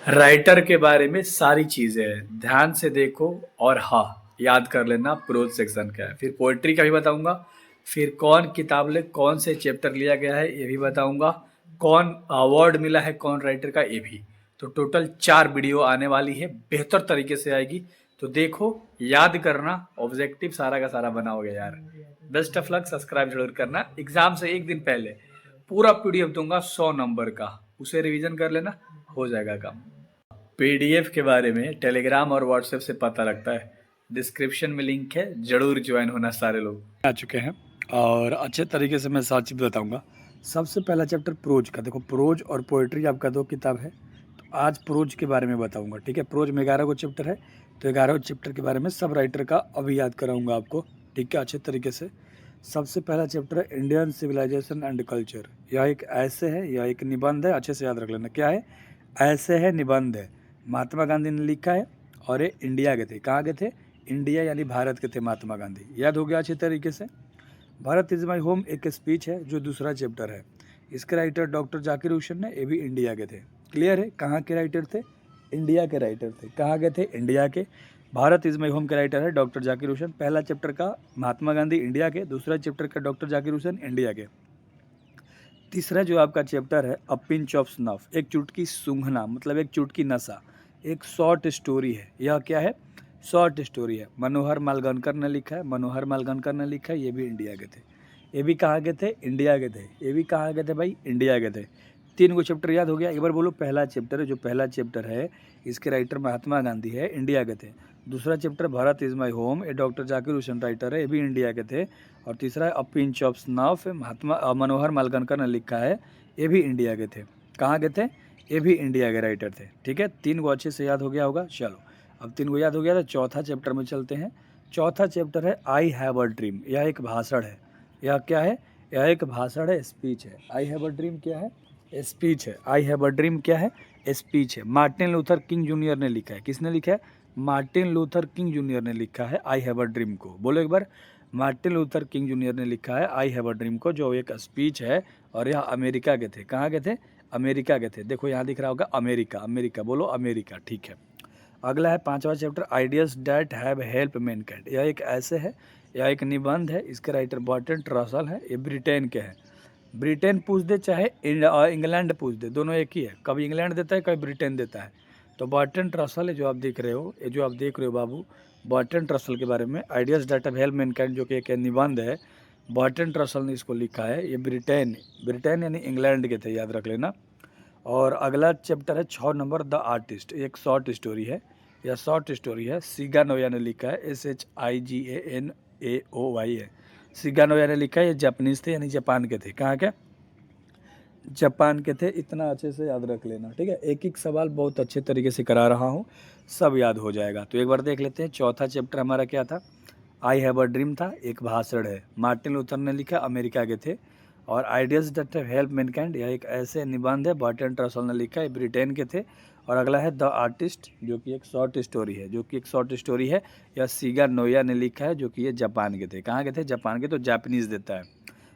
Writer के बारे में सारी चीजें हैं, ध्यान से देखो। और हाँ, याद कर लेना प्रोज सेक्शन क्या है। फिर पोएट्री का भी बताऊंगा, फिर कौन किताब ले कौन से चैप्टर लिया गया है ये भी बताऊंगा, कौन अवार्ड मिला है कौन राइटर का ये भी। तो टोटल 4 वीडियो आने वाली है, बेहतर तरीके से आएगी। तो देखो, याद करना, ऑब्जेक्टिव सारा का सारा बनाओगे यार। बेस्ट ऑफ लक, सब्सक्राइब जरूर करना। एग्जाम से एक दिन पहले पूरा पीडीएफ दूंगा 100 नंबर का, उसे रिवीजन कर लेना, हो जाएगा काम। पीडीएफ के बारे में टेलीग्राम और व्हाट्सएप से पता लगता है, डिस्क्रिप्शन में लिंक है, जरूर ज्वाइन होना सारे लोग। आ चुके हैं और अच्छे तरीके से मैं सारी चीज़ बताऊंगा। सबसे पहला चैप्टर प्रोज का, देखो प्रोज और पोएट्री आपका 2 किताब है, तो आज प्रोज के बारे में बताऊंगा। ठीक है, प्रोज में 11 को चैप्टर है, तो 11 चैप्टर के बारे में सब राइटर का अभी याद कराऊंगा आपको। ठीक है, अच्छे तरीके से। सबसे पहला चैप्टर है इंडियन सिविलाइजेशन एंड कल्चर। यह एक ऐसे है, यह एक निबंध है, अच्छे से याद रख लेना क्या है। ऐसे है, निबंध है, महात्मा गांधी ने लिखा है। और ये इंडिया के थे, कहाँ के थे, इंडिया यानी भारत के थे महात्मा गांधी। याद हो गया अच्छे तरीके से। भारत इज़ माई होम एक स्पीच है जो दूसरा चैप्टर है, इसके राइटर डॉक्टर जाकिर हुसैन ने, ये भी इंडिया के थे। क्लियर है, कहाँ के राइटर थे, इंडिया के राइटर थे। कहाँ के थे, इंडिया के। भारत इज़ माई होम के राइटर है डॉक्टर जाकिर हुसैन। पहला चैप्टर का महात्मा गांधी इंडिया के, दूसरा चैप्टर का डॉक्टर जाकिर हुसैन इंडिया के। तीसरा जो आपका चैप्टर है अ पिंच ऑफ स्नफ, एक चुटकी सूंघना, मतलब एक चुटकी नशा, एक शॉर्ट स्टोरी है। यह क्या है, शॉर्ट स्टोरी है। मनोहर मालगनकर ने लिखा है, मनोहर मालगनकर ने लिखा है, ये भी इंडिया के थे। ये भी कहाँ के थे, इंडिया के थे। ये भी कहाँ के थे भाई, इंडिया के थे। 3 चैप्टर याद हो गया। एक बार बोलो, पहला चैप्टर है, जो पहला चैप्टर है इसके राइटर महात्मा गांधी है, इंडिया के थे। दूसरा chapter Bharat is my home, ये डॉक्टर जाकिर हुसैन राइटर है, ये भी इंडिया के थे। और तीसरा है अ पिंच ऑफ स्नफ, महात्मा मनोहर मालगनकर ने लिखा है, ये भी इंडिया के थे। कहाँ के थे, ये भी इंडिया के राइटर थे। ठीक है, 3 गो अच्छे से याद हो गया होगा। चलो, अब 3 गो याद हो गया तो चौथा चैप्टर में चलते हैं। चौथा चैप्टर है आई हैव अ ड्रीम। यह एक भाषण है। यह क्या है, यह एक भाषण है, स्पीच है। आई हैव अ ड्रीम क्या है, स्पीच है। आई हैव अ ड्रीम क्या है, स्पीच है। मार्टिन लूथर किंग जूनियर ने लिखा है। किसने लिखा है, मार्टिन लूथर किंग जूनियर ने लिखा है आई हैव अ ड्रीम को। बोलो एक बार, मार्टिन लूथर किंग जूनियर ने लिखा है आई हैव अ ड्रीम को, जो एक स्पीच है। और यह अमेरिका के थे। कहाँ के थे, अमेरिका के थे। देखो यहाँ दिख रहा होगा अमेरिका, अमेरिका बोलो, अमेरिका। ठीक है, अगला है 5वां chapter ideas that have help mankind. यह एक ऐसे है, यह एक निबंध है, इसके राइटर बर्टन रसल है, ये ब्रिटेन के हैं। ब्रिटेन पूछ दे चाहे इंग्लैंड पूछ दे, दोनों एक ही है। कभी इंग्लैंड देता है, कभी ब्रिटेन देता है। तो बर्टन रसल है जो आप देख रहे हो, ये जो आप देख रहे हो बाबू, बर्टन रसल के बारे में ideas that have help Mankind, जो कि एक निबंध है, बर्टन रसल ने इसको लिखा है। ये ब्रिटेन, ब्रिटेन यानी इंग्लैंड के थे, याद रख लेना। और अगला चैप्टर है 6 नंबर द आर्टिस्ट, एक शॉर्ट स्टोरी है। यह शॉर्ट स्टोरी है, सीगा नोया ने लिखा है, SHIGANAOY है। सीगा नोया ने लिखा है, ये जापानीज थे यानी जापान के थे। कहाँ के, जापान के थे। इतना अच्छे से याद रख लेना। ठीक है, एक एक सवाल बहुत अच्छे तरीके से करा रहा हूँ, सब याद हो जाएगा। तो एक बार देख लेते हैं, चौथा चैप्टर हमारा क्या था, आई हैव अ ड्रीम था, एक भाषण है, मार्टिन लूथर ने लिखा, अमेरिका के थे। और ideas that have help mankind, यह एक ऐसे निबंध है, बर्टन रसल ने लिखा है, ब्रिटेन के थे। और अगला है द आर्टिस्ट, जो कि एक शॉर्ट स्टोरी है, जो कि एक शॉर्ट स्टोरी है, यह सीगा नोया ने लिखा है, जो कि ये जापान के थे। कहाँ के थे, जापान के, तो जापानीज देता है।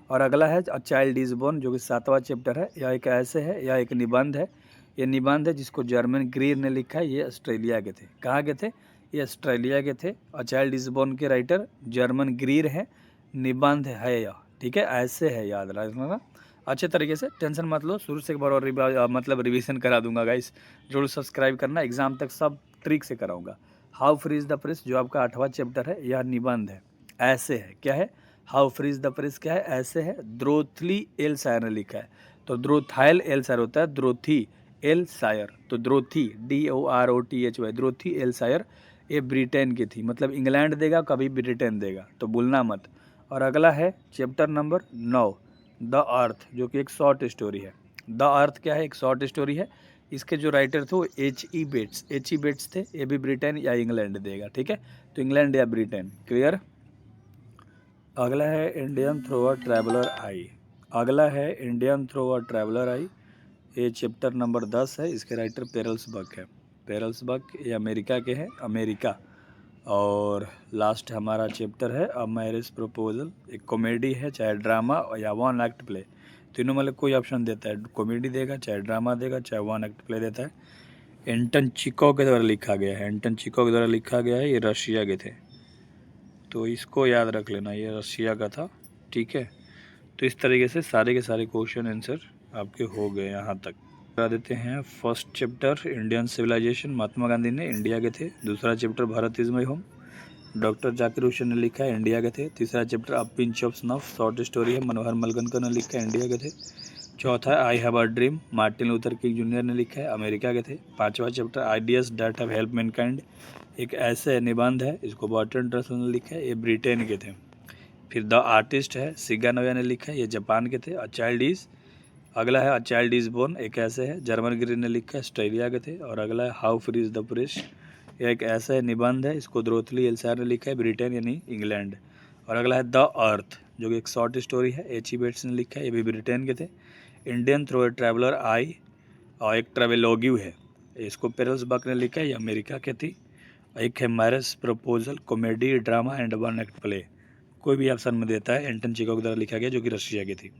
और अगला है अ चाइल्ड इज बोर्न, जो कि 7वां चैप्टर है, यह एक ऐसे है, यह एक निबंध है। ये निबंध है जिसको जर्मन ग्रीर ने लिखा है, ये ऑस्ट्रेलिया के थे। कहाँ के थे, ये ऑस्ट्रेलिया के थे। अ चाइल्ड इज बोर्न के राइटर जर्मन ग्रीर है, निबंध है यह। ठीक है, ऐसे है, याद रखना अच्छे तरीके से, टेंशन मत लो। शुरू से एक बार और मतलब रिवीजन करा दूंगा गाइस, जरूर सब्सक्राइब करना, एग्जाम तक सब ट्रिक से कराऊंगा। How free is the press, जो आपका 8वां चैप्टर है, यह निबंध है, ऐसे है। क्या है, how free is the press क्या है, ऐसे है। द्रोथली एल सायर ने लिखा है, तो द्रोथाइल एल सायर होता है, द्रोथी एल सायर, तो द्रोथी DOROTHY, द्रोथी एल सायर, ये ब्रिटेन की थी। मतलब इंग्लैंड देगा, कभी ब्रिटेन देगा, तो भूलना मत। और अगला है चैप्टर नंबर 9 द अर्थ, जो कि एक शॉर्ट स्टोरी है। द अर्थ क्या है, एक शॉर्ट स्टोरी है। इसके जो राइटर थे वो H.E. बेट्स थे। ये भी ब्रिटेन या इंग्लैंड देगा। ठीक है, तो इंग्लैंड या ब्रिटेन। क्लियर। अगला है इंडियन थ्रू अ ट्रैवलर आई। अगला है इंडियन थ्रू अ ट्रैवलर आई, ये चैप्टर नंबर 10 है, इसके राइटर पेरल्स बक है। पेरल्स बक ये अमेरिका के हैं, अमेरिका। और लास्ट हमारा चैप्टर है अ मैरिज प्रपोजल, एक कॉमेडी है, चाहे ड्रामा या 1 एक्ट प्ले, तीनों में कोई ऑप्शन देता है, कॉमेडी देगा, चाहे ड्रामा देगा, चाहे 1 एक्ट प्ले देता है। एंटन चिको के द्वारा लिखा गया है, एंटन चिको के द्वारा लिखा गया है। ये रशिया के थे, तो इसको याद रख लेना, ये रशिया का था। ठीक है, तो इस तरीके से सारे के सारे क्वेश्चन आंसर आपके हो गए यहाँ तक। बता देते हैं first chapter Indian civilisation, Mahatma Gandhi ने, इंडिया के थे। दूसरा chapter Bharat is my home, doctor Zakir Hussain ने लिखा है, इंडिया के थे। तीसरा chapter a pinch of snuff, short story है, मनोहर मलगनकर ने लिखा है, इंडिया के थे। चौथा I have a dream, Martin Luther king junior ने लिखा है, अमेरिका के थे। पांचवा chapter ideas that have help Mankind, एक ऐसे निबंध है, इसको बर्ट्रैंड रसल ने लिखा है, ये ब्रिटेन के थे। फिर द आर्टिस्ट है, सिगानोया ने लिखा है, ये जापान के थे। अ चाइल्ड इज, अगला है अ चाइल्ड इज बोर्न, एक ऐसे है, जर्मन गिरी ने लिखा है, ऑस्ट्रेलिया के थे। और अगला है how free is the press, यह एक ऐसा निबंध है, इसको द्रोथली एल्सायर ने लिखा है, ब्रिटेन यानी इंग्लैंड। और अगला है द अर्थ, जो कि एक शॉर्ट स्टोरी है, एच.ई. बेट्स ने लिखा है, ये भी ब्रिटेन के थे। इंडियन थ्रू ए ट्रैवलर आई, और एक ट्रेवेलोग्यू है, इसको पेरल्स बक ने लिखा है, ये अमेरिका के थी। एक है marriage proposal, comedy drama and one act play, कोई भी ऑप्शन में देता है, एंटन चिको के द्वारा लिखा गया, जो कि रशिया की थी।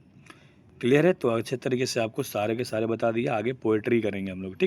क्लियर है, तो अच्छे तरीके से आपको सारे के सारे बता दिया। आगे पोएट्री करेंगे हम लोग, ठीक।